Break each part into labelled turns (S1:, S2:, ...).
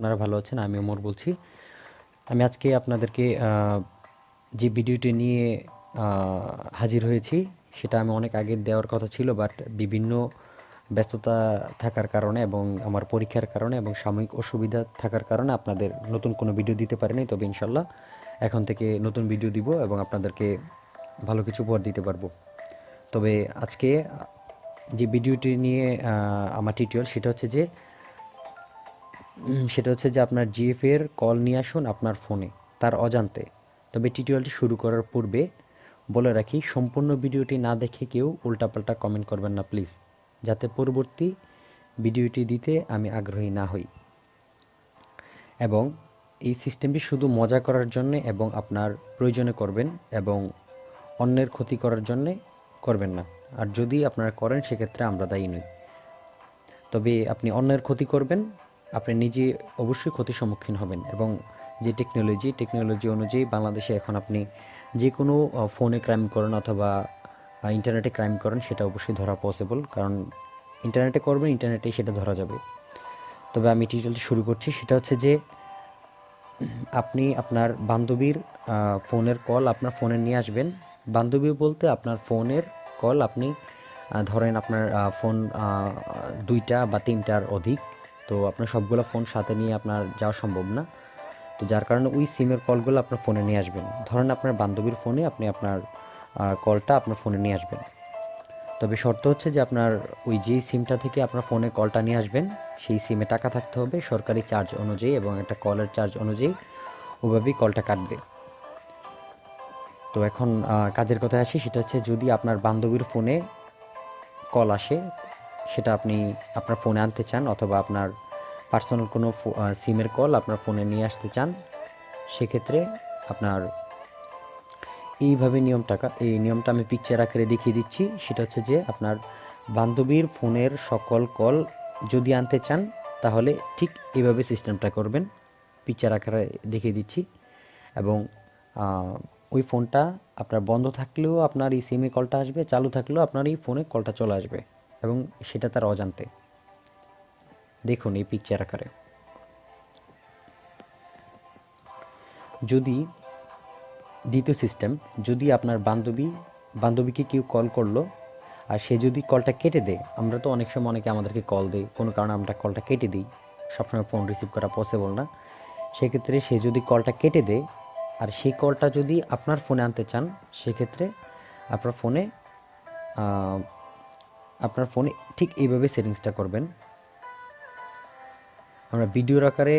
S1: আপনারা ভালো আছেন? আমি ওমর বলছি। আমি আজকে আপনাদেরকে যে ভিডিওটি নিয়ে আ হাজির হয়েছি, সেটা আমি অনেক আগে দেওয়ার কথা ছিল, বাট বিভিন্ন ব্যস্ততা থাকার কারণে এবং আমার পরীক্ষার কারণে এবং সাময়িক অসুবিধা থাকার কারণে আপনাদের নতুন কোনো ভিডিও দিতে পারি নাই। তবে ইনশাআল্লাহ এখন থেকে নতুন ভিডিও দিব এবং আপনাদেরকে ভালো কিছু উপহার দিতে পারবো। তবে আজকে যে ভিডিওটি নিয়ে আমার টিউটোরিয়াল সেটা হচ্ছে যে আপনার জিএফ এর কল নিয়ে আসুন আপনার ফোনে তার অজান্তে। তবে টিউটোরিয়ালটি শুরু করার পূর্বে বলে রাখি, সম্পূর্ণ ভিডিওটি না দেখে কেউ উল্টাপাল্টা কমেন্ট করবেন না প্লিজ, যাতে পরবর্তী ভিডিওটি দিতে আমি আগ্রহী না হই। এবং এই সিস্টেমটি শুধু মজা করার জন্যে এবং আপনার প্রয়োজনে করবেন এবং অন্যের ক্ষতি করার জন্যে করবেন না। আর যদি আপনারা করেন সেক্ষেত্রে আমরা দায়ী নই। তবে আপনি অন্যের ক্ষতি করবেন, আপনি নিজে অবশ্যই ক্ষতির সম্মুখীন হবেন। এবং যে টেকনোলজি অনুযায়ী বাংলাদেশে এখন আপনি যে কোনো ফোনে ক্রাইম করেন অথবা ইন্টারনেটে ক্রাইম করেন, সেটা অবশ্যই ধরা পসিবল, কারণ ইন্টারনেটে করবেন, ইন্টারনেটেই সেটা ধরা যাবে। তবে আমি টিউটোরিয়ালটি শুরু করছি। সেটা হচ্ছে যে আপনি আপনার বান্ধবীর ফোনের কল আপনার ফোনে নিয়ে আসবেন। বান্ধবী বলতে আপনার ফোনের কল আপনি ধরেন আপনার ফোন ২টা বা ৩টার অধিক, তো আপনার সবগুলো ফোন সাথে নিয়ে আপনার যাওয়া সম্ভব না। তো যার কারণে ওই সিমের কলগুলো আপনার ফোনে নিয়ে আসবেন। ধরেন আপনার বান্ধবীর ফোনে আপনি আপনার কলটা আপনার ফোনে নিয়ে আসবেন। তবে শর্ত হচ্ছে যে আপনার ওই যেই সিমটা থেকে আপনার ফোনে কলটা নিয়ে আসবেন, সেই সিমে টাকা থাকতে হবে সরকারি চার্জ অনুযায়ী, এবং একটা কলের চার্জ অনুযায়ী ওভাবেই কলটা কাটবে। তো এখন কাজের কথায় আসি। সেটা হচ্ছে, যদি আপনার বান্ধবীর ফোনে কল আসে, সেটা আপনি আপনার ফোনে আনতে চান অথবা আপনার পার্সোনাল কোনো সিমের কল আপনার ফোনে নিয়ে আসতে চান, সেক্ষেত্রে আপনার এই নিয়মটা আমি পিকচার আকারে দেখিয়ে দিচ্ছি। সেটা হচ্ছে যে আপনার বান্ধবীর ফোনের সকল কল যদি আনতে চান, তাহলে ঠিক এইভাবে সিস্টেমটা করবেন। পিকচার আকারে দেখিয়ে দিচ্ছি। এবং আহ, ওই ফোনটা আপনার বন্ধ থাকলেও আপনার এই সিমে কলটা আসবে, চালু থাকলেও আপনার এই ফোনে কলটা চলে আসবে, এবং সেটা তার অজান্তে। দেখুন এই পিকচার আকারে। যদি দ্বিতীয় সিস্টেম, যদি আপনার বান্ধবীকে কেউ কল করলো আর সে যদি কলটা কেটে দেয়, আমরা তো অনেক সময় অনেকে আমাদেরকে কল দেয়, কোনো কারণে আমরা কলটা কেটে দিই, সবসময় ফোন রিসিভ করা পসিবল না। সেক্ষেত্রে সে যদি কলটা কেটে দেয় আর সেই কলটা যদি আপনার ফোনে আনতে চান, সেক্ষেত্রে আপনার ফোনে আহ, আপনার ফোনে ঠিক এইভাবে সেটিংসটা করবেন। আমরা ভিডিওর আকারে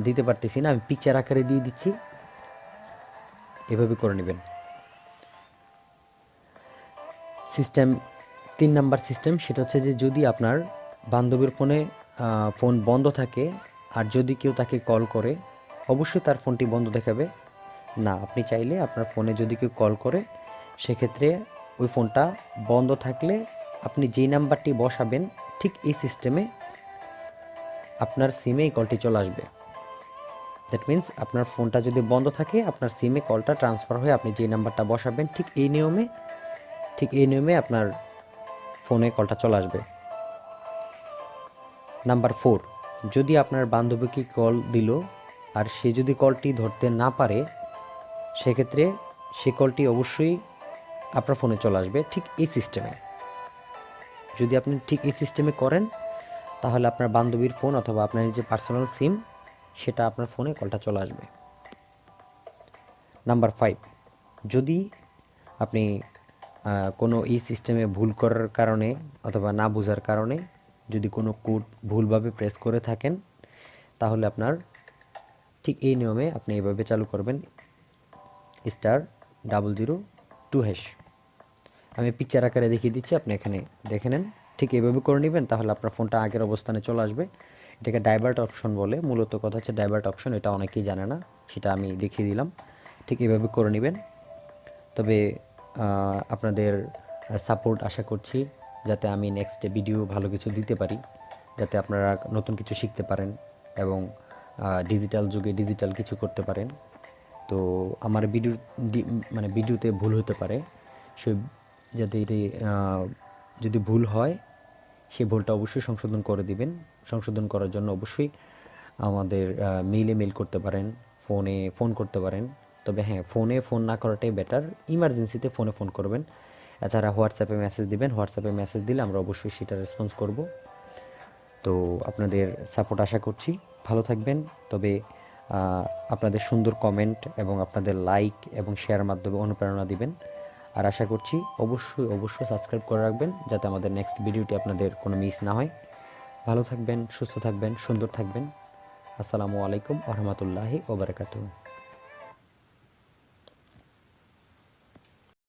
S1: দিতে পারতেছি না, আমি পিকচার আকারে দিয়ে দিচ্ছি। এভাবে করে নেবেন। সিস্টেম ৩ নাম্বার সিস্টেম, সেটা হচ্ছে যে যদি আপনার বান্ধবীর ফোনে ফোন বন্ধ থাকে আর যদি কেউ তাকে কল করে, অবশ্যই তার ফোনটি বন্ধ দেখাবে না। আপনি চাইলে আপনার ফোনে যদি কেউ কল করে, সেক্ষেত্রে ওই ফোনটা বন্ধ থাকলে আপনি যেই নাম্বারটি বসাবেন, ঠিক এই সিস্টেমে আপনার সিমে এই কলটি চলে আসবে। দ্যাট মিন্স আপনার ফোনটা যদি বন্ধ থাকে, আপনার সিমে কলটা ট্রান্সফার হয়ে আপনি যেই নাম্বারটা বসাবেন, ঠিক এই নিয়মে আপনার ফোনে কলটা চলে আসবে। নাম্বার 4, যদি আপনার বান্ধবীকে কল দিল আর সে যদি কলটি ধরতে না পারে, সেক্ষেত্রে সে কলটি অবশ্যই আপনার ফোনে চলে আসবে ঠিক এই সিস্টেমে। যদি আপনি ঠিক এই সিস্টেমে করেন, তাহলে আপনার বান্ধবীর ফোন অথবা আপনার যে পার্সোনাল সিম, সেটা আপনার ফোনে কলটা চলে আসবে। নাম্বার 5, যদি আপনি কোনো এই সিস্টেমে ভুল করার কারণে অথবা না বোঝার কারণে যদি কোনো কোড ভুলভাবে প্রেস করে থাকেন, তাহলে আপনার ঠিক এই নিয়মে আপনি এভাবে চালু করবেন, *002#। আমি পিকচার আকারে দেখিয়ে দিচ্ছি, আপনি এখানে দেখে নেন। ঠিক এভাবে করে নেবেন, তাহলে আপনার ফোনটা আগের অবস্থানে চলে আসবে। এটাকে ডাইভার্ট অপশন বলে। মূলত কথা হচ্ছে ডাইভার্ট অপশন, এটা অনেকেই জানে না, সেটা আমি দেখিয়ে দিলাম। ঠিক এভাবে করে নেবেন। তবে আপনাদের সাপোর্ট আশা করছি, যাতে আমি নেক্সট ভিডিও ভালো কিছু দিতে পারি, যাতে আপনারা নতুন কিছু শিখতে পারেন এবং ডিজিটাল যুগে ডিজিটাল কিছু করতে পারেন। তো আমার মানে ভিডিওতে ভুল হতে পারে, সে যাতে এটি যদি ভুল হয়, সেই ভুলটা অবশ্যই সংশোধন করে দিবেন। সংশোধন করার জন্য অবশ্যই আমাদের মেইলে মেইল করতে পারেন, ফোনে ফোন করতে পারেন। তবে হ্যাঁ, ফোনে ফোন না করাটাই বেটার। ইমার্জেন্সিতে ফোনে ফোন করবেন। এছাড়া হোয়াটসঅ্যাপে মেসেজ দিবেন, হোয়াটসঅ্যাপে মেসেজ দিলে আমরা অবশ্যই সেটা রেসপন্স করব। তো আপনাদের সাপোর্ট আশা করছি। ভালো থাকবেন। তবে আপনাদের সুন্দর কমেন্ট এবং আপনাদের লাইক এবং শেয়ার মাধ্যমে অনুপ্রেরণা দিবেন। আর আশা করছি অবশ্যই অবশ্যই সাবস্ক্রাইব করে রাখবেন, যাতে আমাদের নেক্সট ভিডিওটি আপনাদের কোনো মিস না হয়। ভালো থাকবেন, সুস্থ থাকবেন, সুন্দর থাকবেন। আসসালামু আলাইকুম ওয়া রাহমাতুল্লাহি ওয়া বারাকাতুহু।